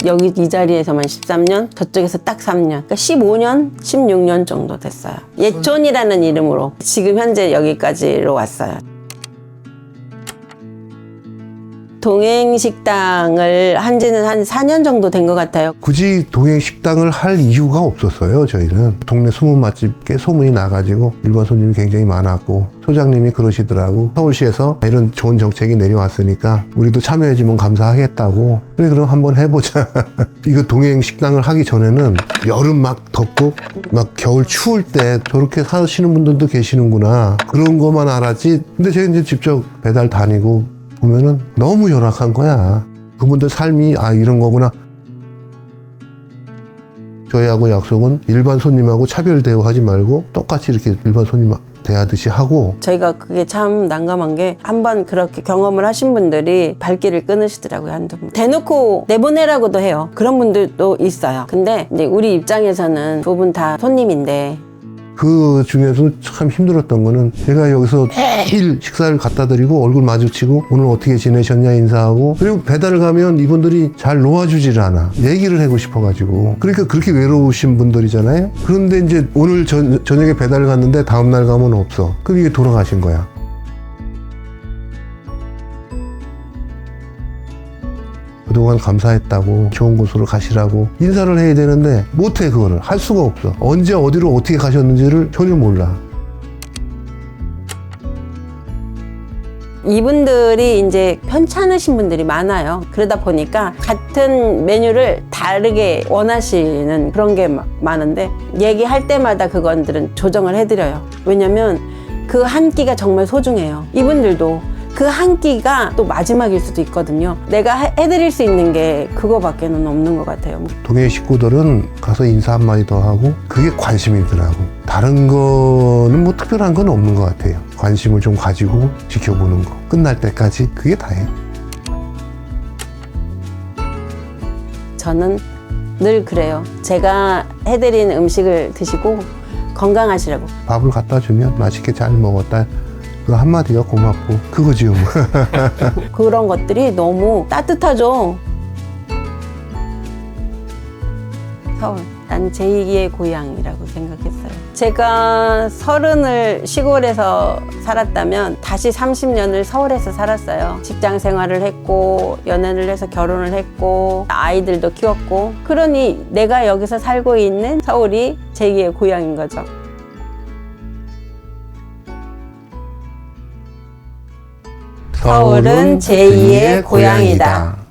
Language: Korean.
여기 이 자리에서만 13년, 저쪽에서 딱 3년. 그러니까 15년, 16년 정도 됐어요. 예촌이라는 이름으로 지금 현재 여기까지로 왔어요. 동행식당을 한 지는 한 4년 정도 된 것 같아요. 굳이 동행식당을 할 이유가 없었어요. 저희는 동네 숨은 맛집게 소문이 나가지고 일반 손님이 굉장히 많았고, 소장님이 그러시더라고. 서울시에서 이런 좋은 정책이 내려왔으니까 우리도 참여해주면 감사하겠다고. 그래, 그럼 한번 해보자. 이거 동행식당을 하기 전에는 여름 막 덥고 막 겨울 추울 때 저렇게 사시는 분들도 계시는구나, 그런 것만 알았지. 근데 제가 이제 직접 배달 다니고 보면은 너무 열악한 거야. 그분들 삶이 이런 거구나. 저희하고 약속은 일반 손님하고 차별 대우하지 말고 똑같이 이렇게 일반 손님 대하듯이 하고. 저희가 그게 참 난감한 게, 한번 그렇게 경험을 하신 분들이 발길을 끊으시더라고요. 한두 분 대놓고 내보내라고도 해요. 그런 분들도 있어요. 근데 이제 우리 입장에서는 두 분 다 손님인데, 그 중에서 참 힘들었던 거는, 제가 여기서 매일 식사를 갖다 드리고 얼굴 마주치고 오늘 어떻게 지내셨냐 인사하고, 그리고 배달을 가면 이분들이 잘 놓아주질 않아. 얘기를 하고 싶어가지고. 그러니까 그렇게 외로우신 분들이잖아요. 그런데 이제 오늘 저녁에 배달을 갔는데 다음날 가면 없어. 그럼 이게 돌아가신 거야. 그동안 감사했다고, 좋은 곳으로 가시라고 인사를 해야 되는데 못해. 그거를 할 수가 없어. 언제 어디로 어떻게 가셨는지를 전혀 몰라. 이분들이 이제 편찮으신 분들이 많아요. 그러다 보니까 같은 메뉴를 다르게 원하시는 그런 게 많은데, 얘기할 때마다 그건들은 조정을 해드려요. 왜냐면 그 한 끼가 정말 소중해요. 이분들도 그 한 끼가 또 마지막일 수도 있거든요. 내가 해드릴 수 있는 게 그거밖에는 없는 것 같아요. 동해 식구들은 가서 인사 한마디 더 하고, 그게 관심이더라고. 다른 거는 뭐 특별한 건 없는 것 같아요. 관심을 좀 가지고 지켜보는 거, 끝날 때까지 그게 다예요. 저는 늘 그래요. 제가 해드린 음식을 드시고 건강하시라고. 밥을 갖다 주면 맛있게 잘 먹었다, 그 한마디가 고맙고 그거지요. 그런 것들이 너무 따뜻하죠. 서울, 난 제2의 고향이라고 생각했어요. 제가 30을 시골에서 살았다면 다시 30년을 서울에서 살았어요. 직장 생활을 했고, 연애를 해서 결혼을 했고, 아이들도 키웠고, 그러니 내가 여기서 살고 있는 서울이 제2의 고향인 거죠. 서울은 제2의 고향이다.